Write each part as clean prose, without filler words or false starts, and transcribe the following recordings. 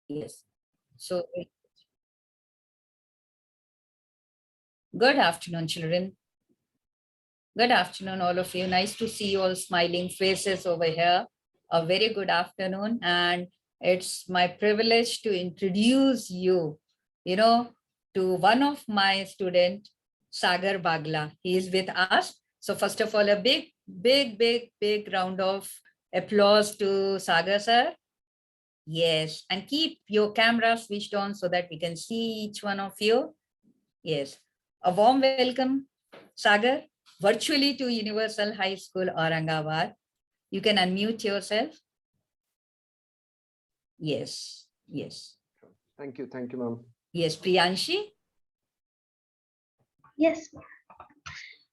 Yes. So, good afternoon, children. Good afternoon, all of you. Nice to see you all smiling faces over here. A very good afternoon. And it's my privilege to introduce you, you know, to one of my student, Sagar Bagla. He is with us. So first of all, a big round of applause to Sagar, sir. Yes. And keep your camera switched on so that we can see each one of you. Yes. A warm welcome, Sagar, virtually to Universal High School, Aurangabad. You can unmute yourself. Yes, yes. Thank you, ma'am. Yes, Priyanshi. Yes.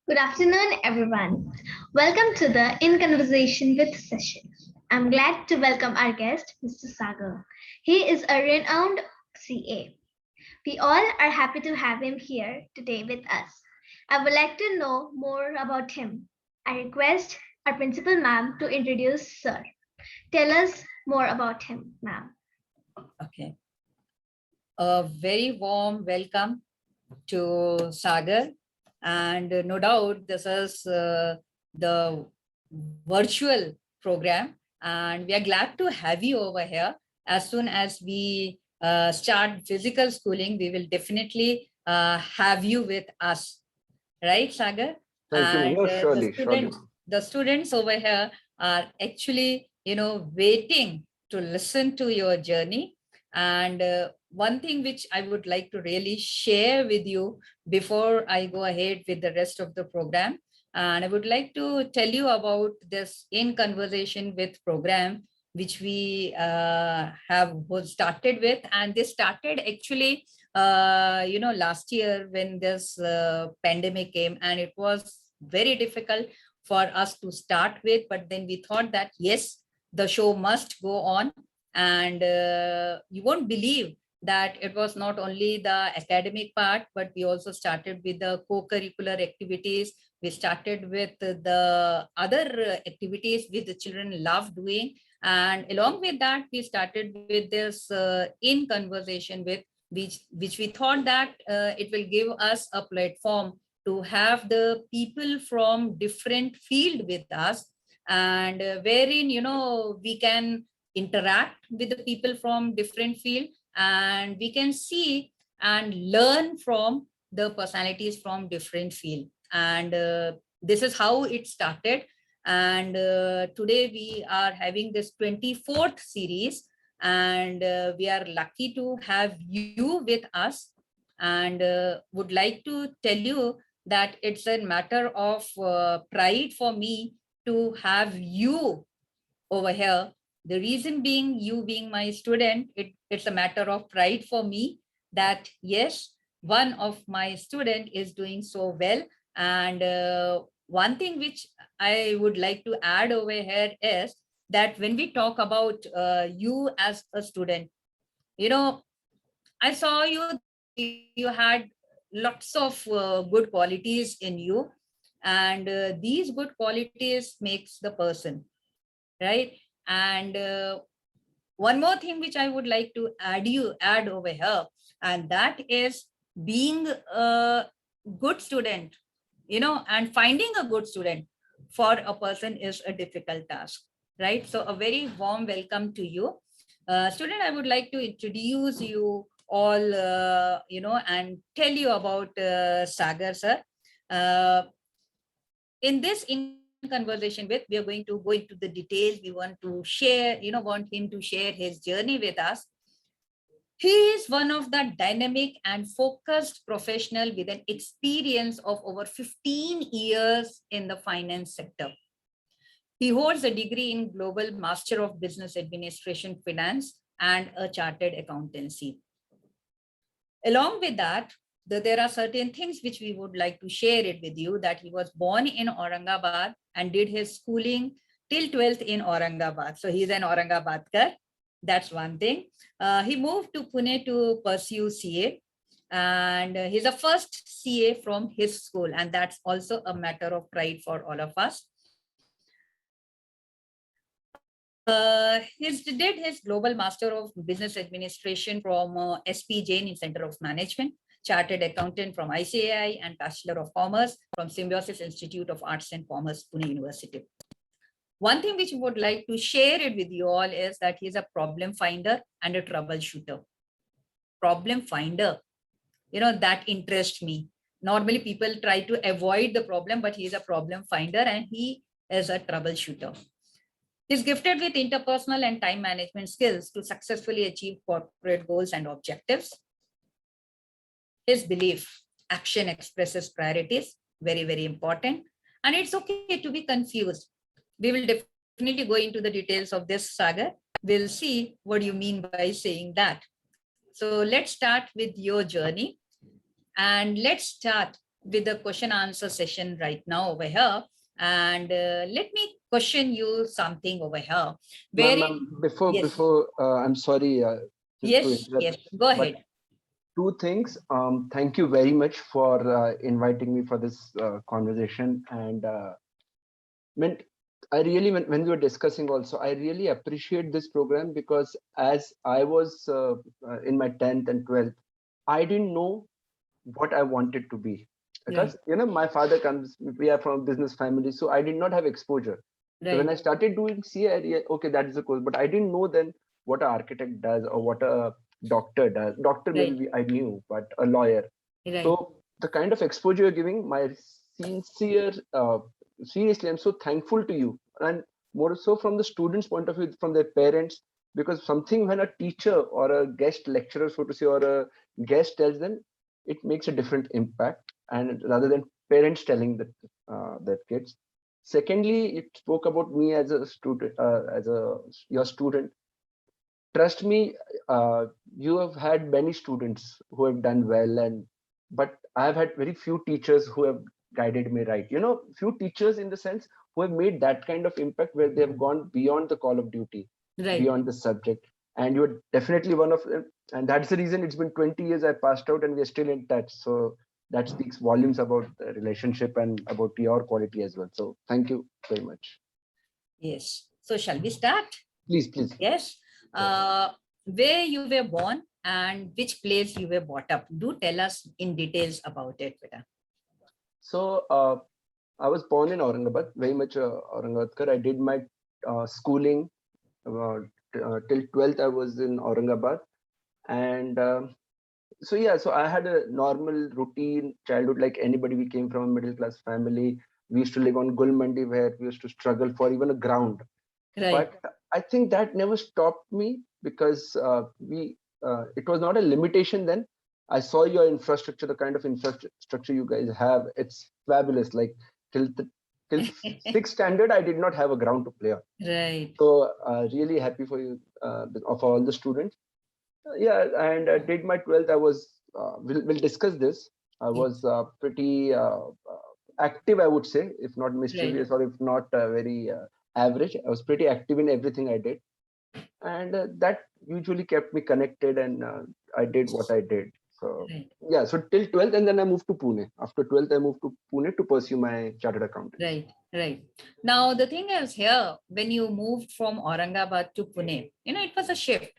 Good afternoon, everyone. Welcome to the In Conversation with session. I'm glad to welcome our guest, Mr. Sagar. He is a renowned CA. We all are happy to have him here today with us. I would like to know more about him. I request our principal ma'am to introduce Sir. Tell us more about him, ma'am. Okay. A very warm welcome to Sagar. And no doubt this is the virtual program. And we are glad to have you over here. As soon as we start physical schooling, we will definitely have you with us. Right, Sagar? Thank you. And Yes, surely, surely. the students over here are actually, waiting to listen to your journey. And one thing which I would like to really share with you before I go ahead with the rest of the program. And I would like to tell you about this In Conversation with program, which we have started with. And this started actually last year when this pandemic came, and it was very difficult for us to start with, but then we thought that yes, the show must go on. And you won't believe that it was not only the academic part, but we also started with the co-curricular activities. We started with the other activities which the children love doing, and along with that we started with this In Conversation with, which we thought that it will give us a platform to have the people from different field with us, and wherein we can interact with the people from different field, and we can see and learn from the personalities from different field. And this is how it started. And today we are having this 24th series, and we are lucky to have you with us. And would like to tell you that it's a matter of pride for me to have you over here. The reason being, you being my student, it's a matter of pride for me that yes, one of my student is doing so well. And one thing which I would like to add over here is that when we talk about you as a student, I saw you that you had lots of good qualities in you, and these good qualities makes the person, right? And one more thing which I would like to add over here, and that is being a good student, and finding a good student for a person is a difficult task, right? So a very warm welcome to you. Student, I would like to introduce you all, and tell you about Sagar, sir. Uh, in this In Conversation with, we are going to go into the details. We want to share, want him to share his journey with us. He is one of the dynamic and focused professional with an experience of over 15 years in the finance sector. He holds a degree in Global Master of Business Administration Finance and a chartered accountancy. Along with that, there are certain things which we would like to share it with you, that he was born in Aurangabad and did his schooling till 12th in Aurangabad. So he's an Aurangabadkar. That's one thing. He moved to Pune to pursue CA, and he's the first CA from his school. And that's also a matter of pride for all of us. He did his Global Master of Business Administration from SP Jain in Center of Management, Chartered Accountant from ICAI, and Bachelor of Commerce from Symbiosis Institute of Arts and Commerce, Pune University. One thing which I would like to share it with you all is that he is a problem finder and a troubleshooter. Problem finder, that interests me. Normally people try to avoid the problem, but he is a problem finder and he is a troubleshooter. He's gifted with interpersonal and time management skills to successfully achieve corporate goals and objectives. His belief, action expresses priorities, very, very important. And it's okay to be confused. We will definitely go into the details of this, Sagar. We'll see what you mean by saying that. So let's start with your journey. And let's start with the question answer session right now over here. And let me question you something over here. Before, I'm sorry. Yes, go ahead. Two things. Thank you very much for inviting me for this conversation. And I really, when we were discussing also, I really appreciate this program because as I was in my 10th and 12th, I didn't know what I wanted to be. Because, my father we are from a business family, so I did not have exposure. Right. So when I started doing CA, okay, that is the course, but I didn't know then what an architect does or what a doctor does. Doctor, right. Maybe I knew, but a lawyer. Right. So the kind of exposure you're giving, my seriously, I'm so thankful to you. And more so from the students' point of view, from their parents, because something when a teacher or a guest lecturer, so to say, or a guest tells them, it makes a different impact. And rather than parents telling their kids. Secondly, it spoke about me as a student, your student. Trust me, you have had many students who have done well, but I have had very few teachers who have guided me right. Few teachers in the sense who have made that kind of impact where they have gone beyond the call of duty, right. Beyond the subject. And you're definitely one of them. And that's the reason it's been 20 years I passed out and we're still in touch. So that speaks volumes about the relationship and about your quality as well. So thank you very much. Yes. So shall we start? Please. Yes. Where you were born and which place you were brought up. Do tell us in details about it, Beta. So I was born in Aurangabad, very much Aurangabadkar. I did my schooling till 12th. I was in Aurangabad. And so I had a normal routine childhood like anybody. We came from a middle class family. We used to live on Gul Mandi where we used to struggle for even a ground. Right. But I think that never stopped me because it was not a limitation then. I saw your infrastructure, the kind of infrastructure you guys have. It's fabulous. Like till 6th standard, I did not have a ground to play on. Right. So really happy for you, of all the students. Yeah, and I did my 12th. I was, we'll discuss this. I was pretty active, I would say, if not mischievous, right. Or if not very average. I was pretty active in everything I did. And that usually kept me connected and I did what I did. So, right. Yeah, so till 12th and then I moved to Pune. After 12th, I moved to Pune to pursue my chartered accountant. Right. Now, the thing is here, when you moved from Aurangabad to Pune, it was a shift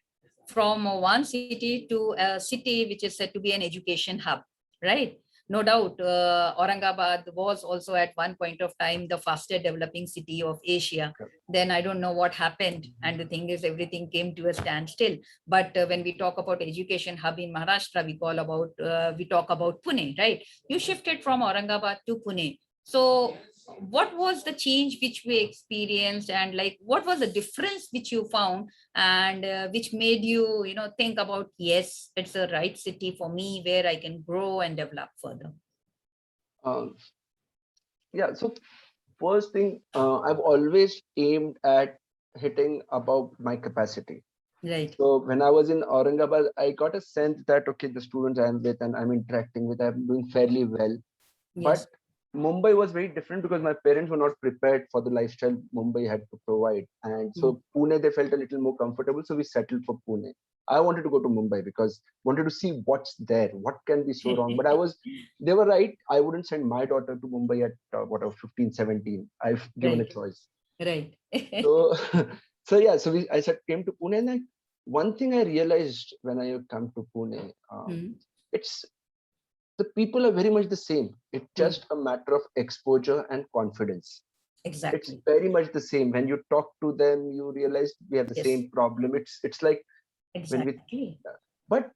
from one city to a city which is said to be an education hub, right? No doubt, Aurangabad was also at one point of time the fastest developing city of Asia. Okay. Then I don't know what happened. And the thing is, everything came to a standstill. But when we talk about education hub in Maharashtra, we talk about Pune, right? You shifted from Aurangabad to Pune. So what was the change which we experienced, and like what was the difference which you found, and which made you think about, yes, it's the right city for me where I can grow and develop further? Yeah, so first thing, I've always aimed at hitting above my capacity. Right. So when I was in Aurangabad, I got a sense that okay, the students I'm with and I'm interacting with, I'm doing fairly well. Yes. But Mumbai was very different because my parents were not prepared for the lifestyle Mumbai had to provide. And so Pune, they felt a little more comfortable. So we settled for Pune. I wanted to go to Mumbai because wanted to see what's there, what can be so wrong. But they were right. I wouldn't send my daughter to Mumbai at 15, 17. I've given a choice. Right. So yeah, so I said came to Pune, and one thing I realized when I come to Pune, it's the people are very much the same. It's just a matter of exposure and confidence. It's Exactly. very much the same. When you talk to them, you realize we have the Yes. same problem. It's like when we, Exactly. but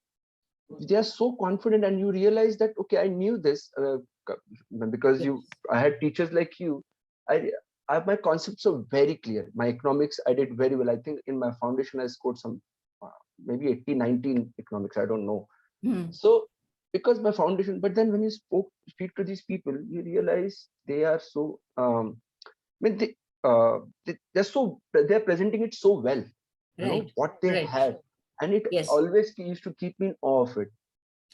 they are so confident, and you realize that okay, I knew this because Yes. I had teachers like you. I, my concepts are very clear. My economics, I did very well. I think in my foundation, I scored some maybe 80, 90 in economics. I don't know. So because my foundation, but then when you speak to these people, you realize they are so. I mean, they're presenting it so well. You know Right. what they Right. have, and it Yes. always used to keep me in awe of it.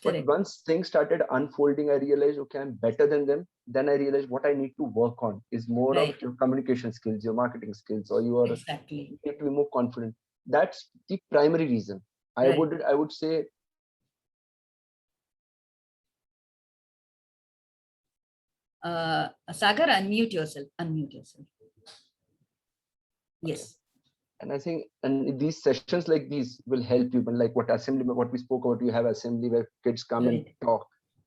But Correct. once things started unfolding, I realized, okay, I'm better than them. Then I realized what I need to work on is more of Right. your communication skills, your marketing skills, or you Exactly. need to be more confident. That's the primary reason. Right. I would say Sagar, unmute yourself. Unmute yourself. okay. Yes. And I think and these sessions like these will help you. But like what we spoke about, you have assembly where kids come and Right. talk.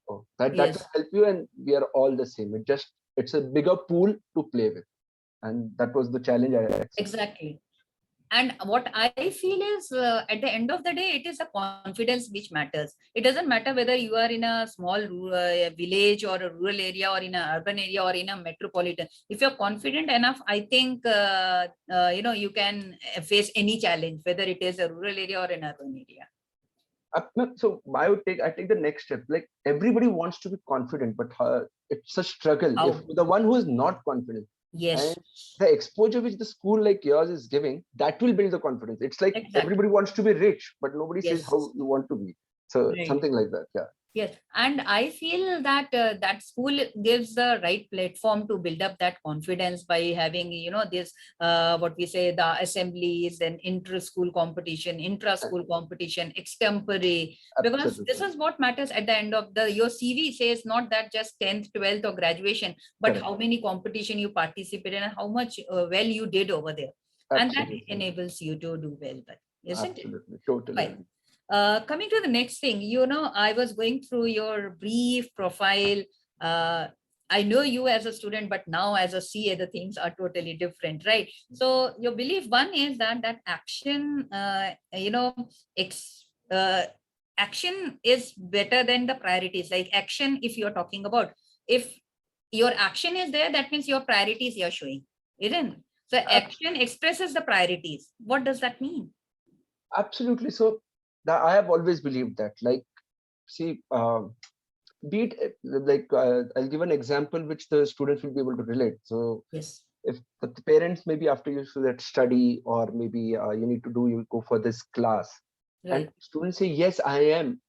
Oh, that will Yes. help you, and we are all the same. It's a bigger pool to play with, and that was the challenge I accepted. Exactly. And what I feel is at the end of the day, it is the confidence which matters. It doesn't matter whether you are in a small village or a rural area or in an urban area or in a metropolitan. If you're confident enough, I think, you can face any challenge, whether it is a rural area or an urban area. So I take the next step. Like everybody wants to be confident, but it's a struggle. If How? the one who is not confident, and Yes, the exposure which the school like yours is giving, that will build the confidence. It's like exactly. everybody wants to be rich, but nobody says Yes, how you want to be. So right. something like that. Yeah. Yes, and I feel that that school gives the right platform to build up that confidence by having, this what we say, the assemblies and inter-school competition, intra-school competition, extempore, because this Absolutely. is what matters at the end of the your CV says not that just 10th, 12th or graduation, but Correct. how many competition you participated and how much well you did over there, and that Absolutely. enables you to do well. But isn't it? Absolutely. Totally Fine. agree. Coming to the next thing, I was going through your brief profile. Uh, I know you as a student, but now as a CA, the things are totally different, right? So your belief one is that action, ex, uh, action is better than the priorities. Like action, if you're talking about, if your action is there, that means your priorities you're showing, isn't it? So Ab- action expresses the priorities. What does that mean? Absolutely. So I have always believed that. Like, see, be it I'll give an example which the students will be able to relate. So Yes, if the parents maybe after you so that study or maybe you need to do you go for this class, and right. students say yes I am,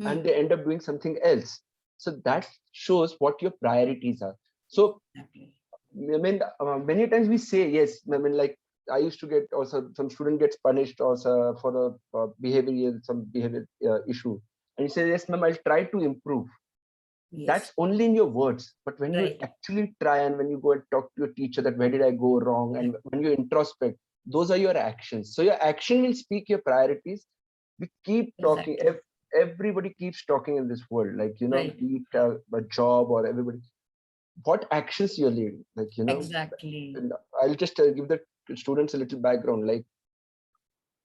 and Hmm. they end up doing something else. So that shows what your priorities are. So Exactly. I mean, many times we say yes. I mean, like I used to get also some student gets punished also for a some behavior issue, and you say yes, ma'am, I'll try to improve. Yes, That's only in your words, but when you right. actually try and when you go and talk to your teacher that where did I go wrong, and when you introspect, those are your actions. So your action will speak your priorities. We keep talking. Exactly. Everybody keeps talking in this world, like Right. be it a job or everybody. What actions you're leading, like Exactly. and I'll just give the students a little background. Like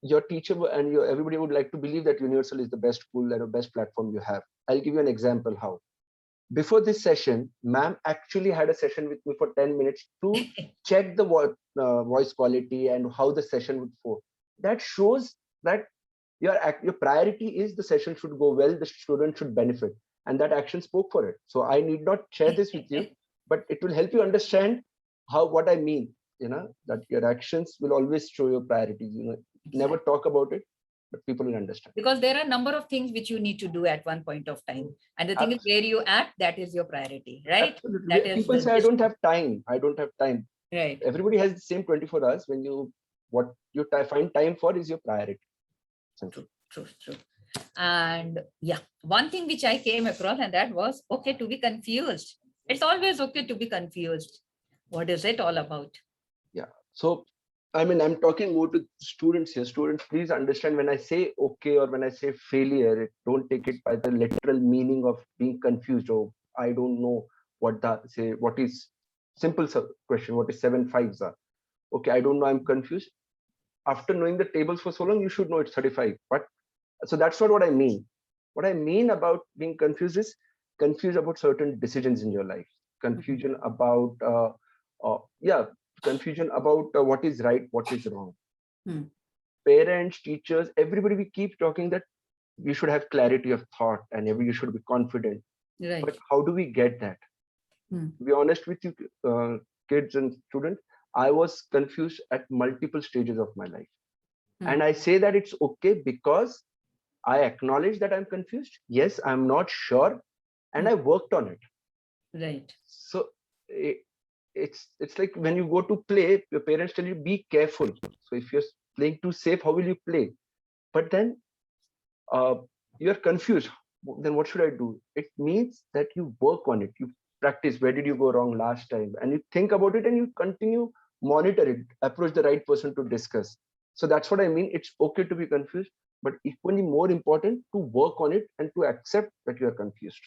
your teacher and your everybody would like to believe that Universal is the best school and the best platform you have. I'll give you an example how. Before this session, ma'am actually had a session with me for 10 minutes to check the voice quality and how the session would go. That shows that your priority is the session should go well, the student should benefit, and that action spoke for it. So I need not share this with you, but it will help you understand how what I mean. That your actions will always show your priorities. Never Exactly. talk about it, but people will understand. Because there are a number of things which you need to do at one point of time. And the thing is where you act, that is your priority, right? Absolutely. That is People the say, I gist don't of have time. I don't have time. right. Everybody has the same 24 hours. What you find time for is your priority. Simple. True, true, true. And yeah, one thing which I came across, and that was okay to be confused. It's always okay to be confused. What is it all about? Yeah. So I mean, I'm talking more to students here. Students, please understand, when I say okay or when I say failure, don't take it by the literal meaning of being confused or I don't know what the say. What is simple question? What is 7 5s are? Okay, I don't know. I'm confused. After knowing the tables for so long, you should know it's 35. But so that's not what I mean. What I mean about being confused is confused about certain decisions in your life, confusion about yeah, confusion about what is right, what is wrong. Hmm. Parents, teachers, everybody, we keep talking that you should have clarity of thought and you should be confident. Right. But how do we get that? Hmm. To be honest with you, kids and students, I was confused at multiple stages of my life. Hmm. And I say that it's okay because I acknowledge that I'm confused. Yes, I'm not sure, and Hmm. I worked on it. Right. So it's like when you go to play, your parents tell you be careful. So if you're playing too safe, how will you play? But then uh, you're confused. Then what should I do? It means that you work on it. You practice. Where did you go wrong last time? And you think about it and you continue, monitor it, approach the right person to discuss. So that's what I mean. It's okay to be confused, but equally more important to work on it and to accept that you are confused.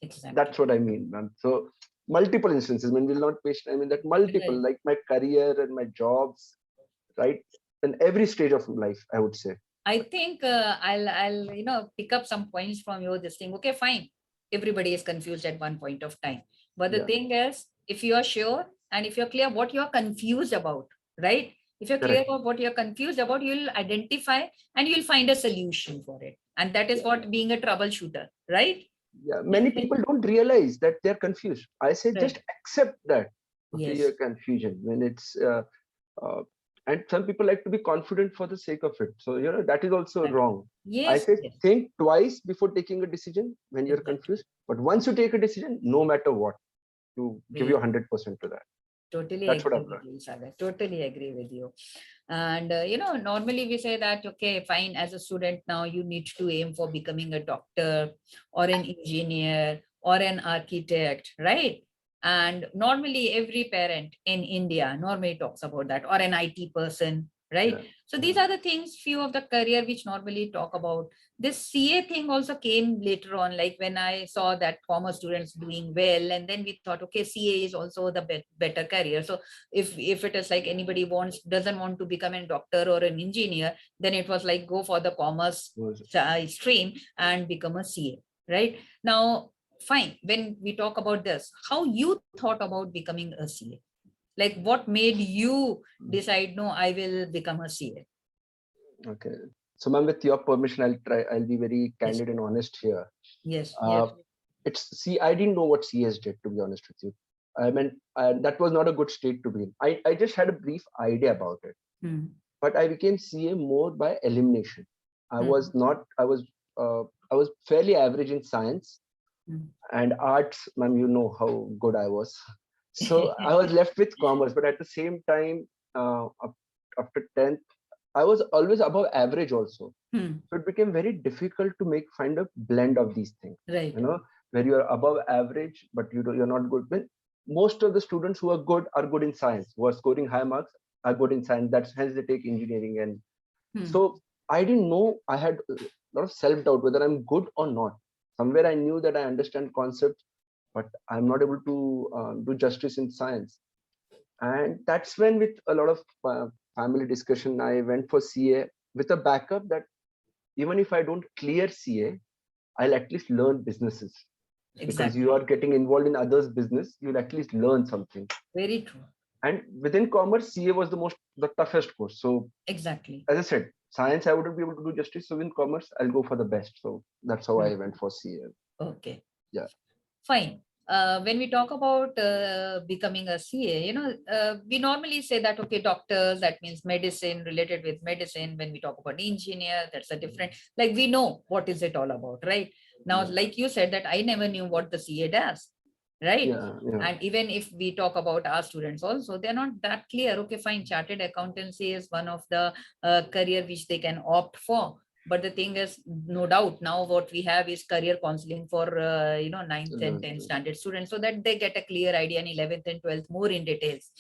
Exactly. That's what I mean, man. So multiple instances, when we'll not waste time in that, multiple, Right. like my career and my jobs, right? In every stage of life, I would say. I think I'll pick up some points from you. This thing. Okay, fine. Everybody is confused at one point of time. But the Yeah, thing is, if you are sure and if you're clear what you're confused about, right? If you're clear correct. about what you're confused about, you'll identify and you'll find a solution for it. And that is Yeah. what being a troubleshooter, right? Yeah, many people don't realize that they're confused. I say Right. just accept that. Okay, Yes. your confusion when it's uh, and some people like to be confident for the sake of it. So that is also Exactly. wrong. I Yes. say Yes. think twice before taking a decision when you're Exactly. confused. But once you take a decision, no matter what, you give your Very 100% to that. totally That's what agree I've with learned. you, Sagar. Totally agree with you. And normally we say that, okay, fine, as a student now you need to aim for becoming a doctor or an engineer or an architect, right? And normally every parent in India normally talks about that, or an IT person, right? Yeah, So yeah, these are the things, few of the career which normally talk about. This CA thing also came later on, like when I saw that commerce students doing well, and then we thought, okay, CA is also the better career. So if it is like anybody doesn't want to become a doctor or an engineer, then it was like go for the commerce was- stream and become a CA, right? Now fine, when we talk about this, how you thought about becoming a CA, like what made you decide, no, I will become a CA? okay. So, ma'am, with your permission, I'll try. I'll be very Yes, candid and honest here. yes, yes. Uh, I didn't know what CS did, to be honest with you. I mean, that was not a good state to be in. I just had a brief idea about it, Hmm. but I became CA more by elimination. I Hmm. was not. Uh, I was fairly average in science Hmm. and arts. Ma'am, you know how good I was. So I was left with commerce, but at the same time, after 10th, I was always above average also. Hmm. So it became very difficult to find a blend of these things, Right. where you're above average but you're not good. When most of the students who are good in science, who are scoring high marks, are good in science. That's hence they take engineering. And Hmm. so I didn't know, I had a lot of self-doubt whether I'm good or not. Somewhere I knew that I understand concepts, but I'm not able to do justice in science. And that's when, with a lot of family discussion, I went for CA with a backup that even if I don't clear CA, I'll at least learn businesses, because you Exactly. are getting involved in others' business. You'll at least learn something. Very true. And within commerce, CA was the toughest course. So Exactly. as I said, science I wouldn't be able to do justice. So in commerce, I'll go for the best. So that's how Hmm. I went for CA. Okay. Yeah. Fine. When we talk about becoming a CA, we normally say that, okay, doctors, that means medicine, related with medicine. When we talk about engineer, that's a different, like we know what is it all about, right? Now, Yeah. like you said that I never knew what the CA does, right? Yeah. Yeah. And even if we talk about our students also, they're not that clear. Okay, fine. Chartered accountancy is one of the career which they can opt for. But the thing is, no doubt, now what we have is career counseling for, 9th and 10th standard students, so that they get a clear idea in 11th and 12th more in details.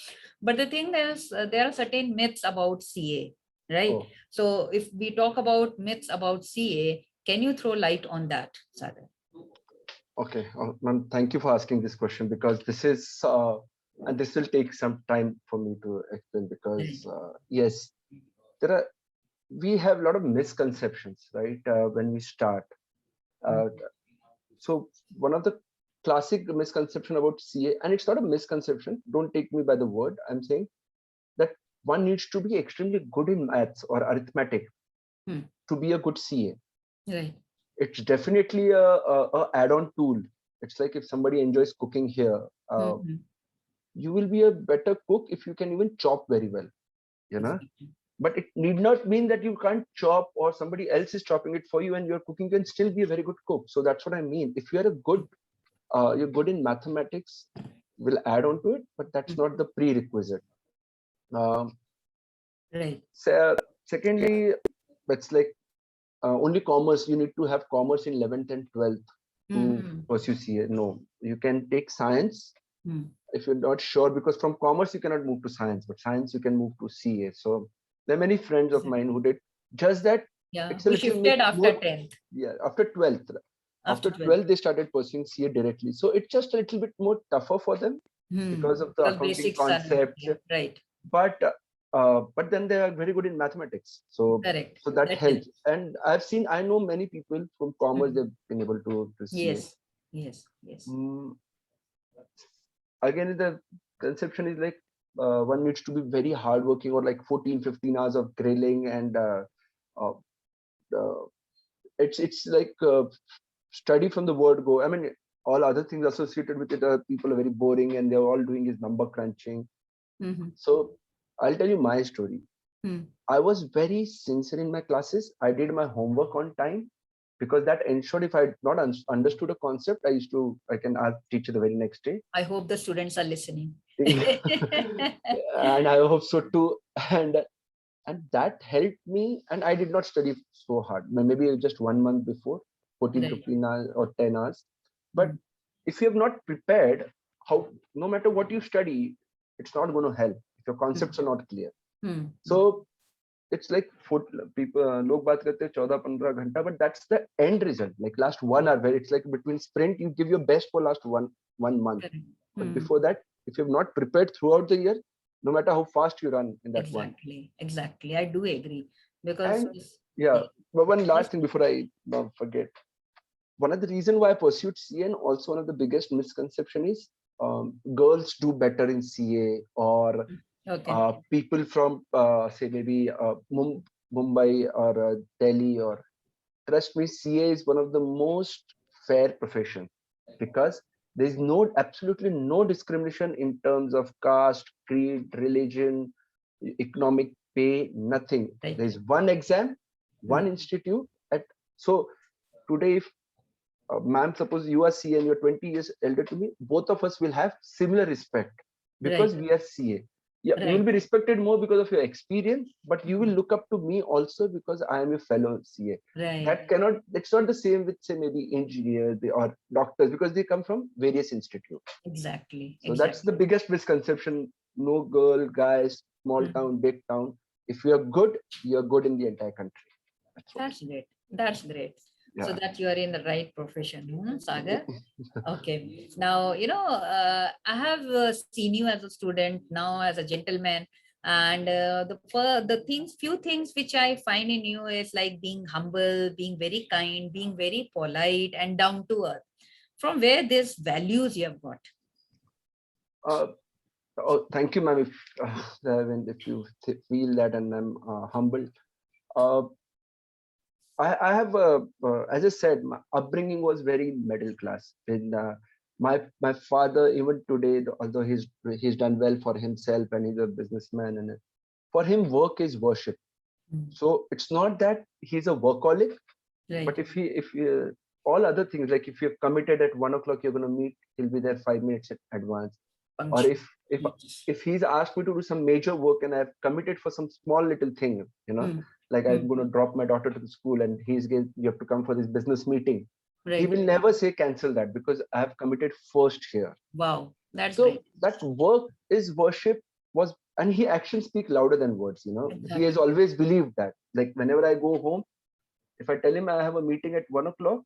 But the thing is, there are certain myths about CA, right? Oh, So if we talk about myths about CA, can you throw light on that, Sagar? okay. Ma'am, thank you for asking this question, because this is, and this will take some time for me to explain, because yes, there are, we have a lot of misconceptions, right? When we start. So one of the classic misconception about CA, and it's not a misconception, don't take me by the word, I'm saying that one needs to be extremely good in maths or arithmetic to be a good CA. Right. It's definitely a add-on tool. It's like if somebody enjoys cooking here, you will be a better cook if you can even chop very well, you know. But it need not mean that you can't chop or somebody else is chopping it for you and you're cooking, can still be a very good cook. So that's what I mean. If you are a good, you're good in mathematics, will add on to it, but that's not the prerequisite. Right. So, secondly, it's like only commerce. You need to have commerce in 11th and 12th to pursue CA. No, you can take science if you're not sure, because from commerce you cannot move to science, but science you can move to CA. So there are many friends of mine who did just that. Yeah, It's a who little shifted after more, 10th. yeah, after 12th. After 12th, they started pursuing CA directly. So it's just a little bit more tougher for them because of the Because accounting basics are, concepts. right. But then they are very good in mathematics. So Correct. so that That helps. helps. And I know many people from commerce, they've been able to CA. Yes. Yes. Yes. Again, the conception is like one needs to be very hardworking, or like 14-15 hours of grilling, and uh, uh, it's like study from the word go. I mean, all other things associated with it are, people are very boring and they're all doing is number crunching. So I'll tell you my story. I was very sincere in my classes. I did my homework on time, because that ensured if I had not understood a concept, I can ask teacher the very next day. I hope the students are listening. And I hope so too. And that helped me. And I did not study so hard. Maybe just 1 month before, 14, Right. 15 hours or 10 hours. But if you have not prepared, no matter what you study, it's not going to help if your concepts are not clear. So it's like people log baat karte 14-15 ghanta, but that's the end result, like last 1 hour, where it's like between sprint you give your best for last one month. But before that, if you've not prepared throughout the year, no matter how fast you run in that Exactly, I do agree, because yeah. But one last thing before I forget, one of the reason why I pursued CA, and also one of the biggest misconception is girls do better in CA, or people from say maybe Mumbai or Delhi, or trust me, CA is one of the most fair profession, because there is absolutely no discrimination in terms of caste, creed, religion, economic pay, nothing. There is one exam, one institute. So today, if ma'am, suppose you are CA and you're 20 years elder to me, both of us will have similar respect, because we are CA. Yeah, you will be respected more because of your experience, but you will look up to me also because I am a fellow CA. It's not the same with, say, maybe engineers or doctors, because they come from various institutes. So that's the biggest misconception. No girl, guys, small town, big town. If you're good in the entire country. That's great. So that you are in the right profession, Sagar. Okay. Now, I have seen you as a student, now as a gentleman, and few things which I find in you is like being humble, being very kind, being very polite, and down to earth. From where these values you have got? Thank you, ma'am. If you feel that, and I'm humbled. I have, as I said, my upbringing was very middle class. And my father, even today, although he's done well for himself and he's a businessman, and for him, work is worship. So it's not that he's a workaholic, but if all other things, like if you're committed at 1 o'clock, you're going to meet, he'll be there 5 minutes in advance. Or If Yes. if he's asked me to do some major work and I've committed for some small little thing, Mm, like I'm mm. going to drop my daughter to the school and you have to come for this business meeting. He Right. will never say cancel that because I have committed first here. Wow. That's So great. that work is worship was, and he actions speak louder than words. He has Exactly. always believed that. Like whenever I go home, if I tell him I have a meeting at 1 o'clock,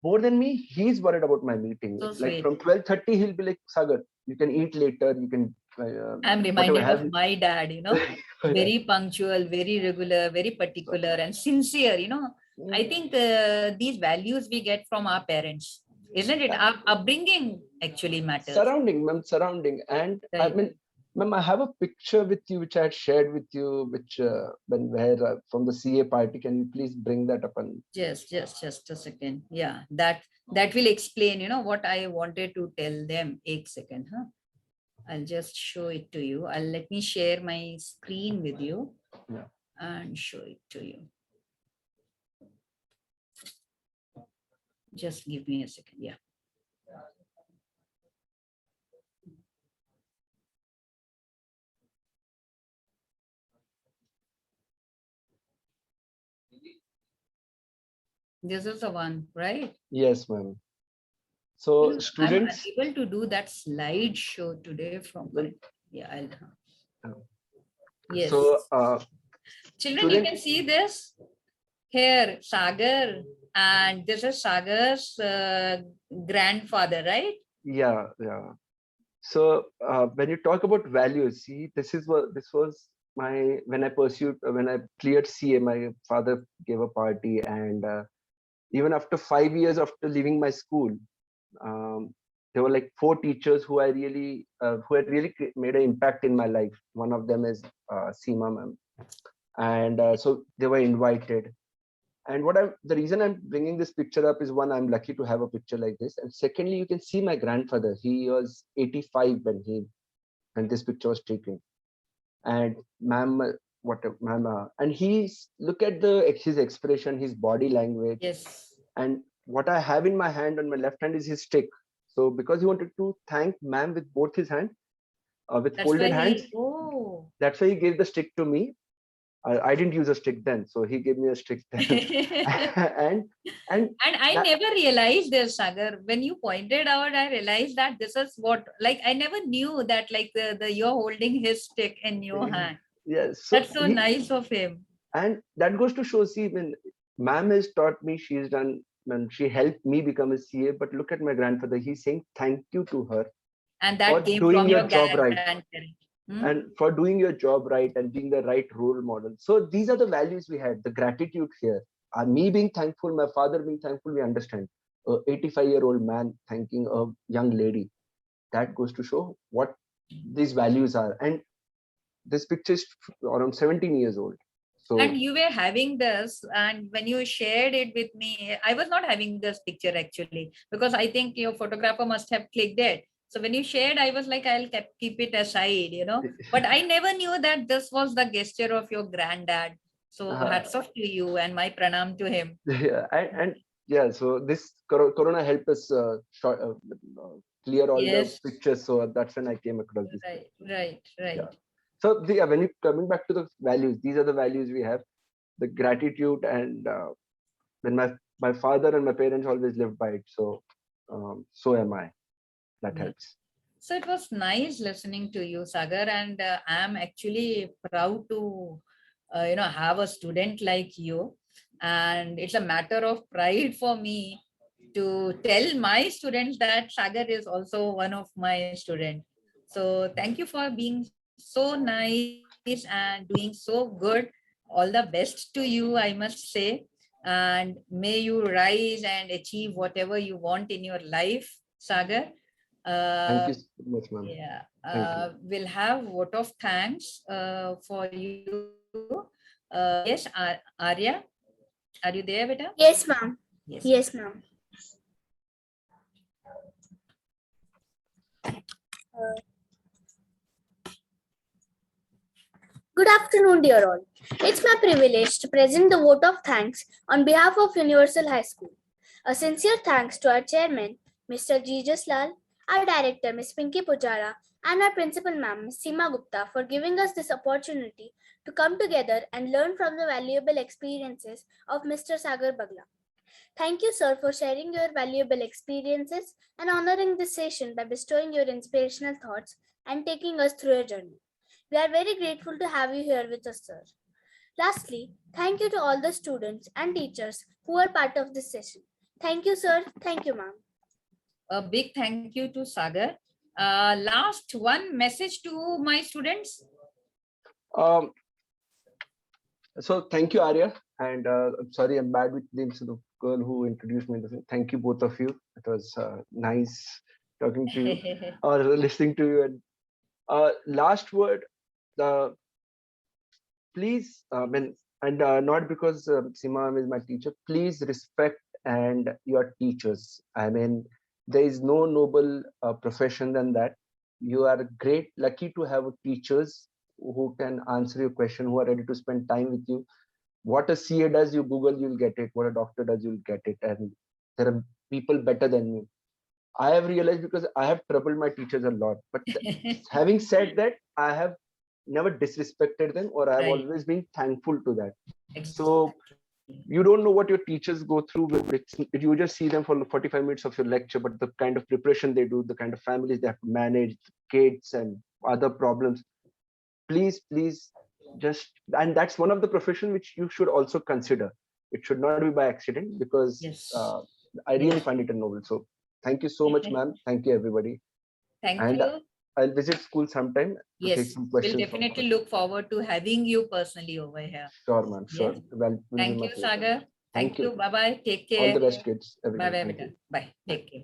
more than me, he's worried about my meeting. So Like sweet. from 12:30, he'll be like, Sagar, you can eat later, you can I'm whatever reminded have. of my dad, Yeah. very punctual, very regular, very So, particular and sincere. I mm, think these values we get from our parents, isn't it? yeah, Our upbringing actually matters. surrounding. And I Right. mean, ma'am, I have a picture with you which I had shared with you, which where from the CA party. Can you please bring that up? And Just a second. Yeah, that will explain, what I wanted to tell them. Ek second, huh? I'll just show it to you. Let me share my screen with you yeah. and show it to you. Just give me a second. Yeah. This is the one, right? Yes, ma'am. So I'm students, unable to do that slideshow today from ma'am, current. Yeah, I'll. uh, Yes. so Children, you student, can see this here, Sagar, and this is Sagar's grandfather, right? yeah, yeah. So when you talk about values, see, this was my when I cleared CA, my father gave a party, and even after 5 years after leaving my school, um, there were like four teachers who had really made an impact in my life. One of them is Seema ma'am, and so they were invited. And the reason I'm bringing this picture up is, one, I'm lucky to have a picture like this, and secondly, you can see my grandfather. He was 85 when this picture was taken. And ma'am, and he's look at his expression, his body language, Yes. and what I have in my hand on my left hand is his stick. So because he wanted to thank ma'am with both his hands, with That's folded why hands, he, oh. that's why he gave the stick to me. I didn't use a stick then, so he gave me a stick then. and and And I that, never realized this, Sagar. When you pointed out, I realized that this is what, like, I never knew that, like, the you're holding his stick in your hand. yes, so That's so he, nice of him. and that goes to show, see, when ma'am has taught me, she's done, when she helped me become a CA, but look at my grandfather, he's saying thank you to her And for that came doing from your your job right, grandparent. Hmm? and for doing your job right and being the right role model. So these are the values we had, the gratitude here. Me being thankful, my father being thankful, we understand. A 85-year-old man thanking a young lady, that goes to show what these values are. And this picture is around 17 years old. And So you were having this, and when you shared it with me, I was not having this picture actually, because I think your photographer must have clicked it. So when you shared, I was like, I'll keep it aside, But I never knew that this was the gesture of your granddad. So uh, hats off to you and my pranam to him. yeah, and yeah, so this corona helped us clear all the Yes, pictures. So that's when I came across this right, picture. right, Yeah. right. So when you coming back to the values, these are the values we have: the gratitude, and when my father and my parents always lived by it. So so am I. That Yeah. helps. So it was nice listening to you, Sagar, and I'm actually proud to, have a student like you. And it's a matter of pride for me to tell my students that Sagar is also one of my students. So thank you for being so nice and doing so good. All the best to you, I must say. And may you rise and achieve whatever you want in your life, Sagar. Thank Uh, you so much, ma'am. yeah, Thank you. we'll have vote of thanks for you. Yes, Arya, are you there, beta? Yes, ma'am. Yes. Yes, ma'am. Good afternoon, dear all. It's my privilege to present the vote of thanks on behalf of Universal High School. A sincere thanks to our chairman, Mr. Jesus Lal, our director, Ms. Pinky Pujara, and our principal ma'am, Ms. Seema Gupta, for giving us this opportunity to come together and learn from the valuable experiences of Mr. Sagar Bagla. Thank you, sir, for sharing your valuable experiences and honoring this session by bestowing your inspirational thoughts and taking us through your journey. We are very grateful to have you here with us, sir. Lastly, thank you to all the students and teachers who are part of this session. Thank you, sir. Thank you, ma'am. A big thank you to Sagar. Last one message to my students. Um, so thank you, Arya. And I'm sorry, I'm bad with names of the girl who introduced me. Thank you, both of you. It was nice talking to you or listening to you. And last word, please, not because Seema is my teacher, please respect and your teachers. I mean, there is no noble profession than that. You are great, lucky to have teachers who can answer your question, who are ready to spend time with you. What a CA does, you Google, you'll get it. What a doctor does, you'll get it. And there are people better than me. I have realized because I have troubled my teachers a lot. But having said that, I have never disrespected them, or I've Right. always been thankful to that. Exactly. So you don't know what your teachers go through. You just see them for 45 minutes of your lecture, but the kind of preparation they do, the kind of families they have to manage, kids and other problems. Please, just, and that's one of the profession which you should also consider. It should not be by accident, because Yes. I really find it a noble. So thank you so much, ma'am. Thank you, everybody. Thank And you. I'll visit school sometime to take Yes, some we'll questions. definitely look forward to having you personally over here. Sure, ma'am. Sure. Yes. Well, will be Thank my you, pleasure. Sagar. Thank you. Bye-bye. Take All the care. best, kids. Everything. Bye-bye, Thank you. beta. Bye. Take care.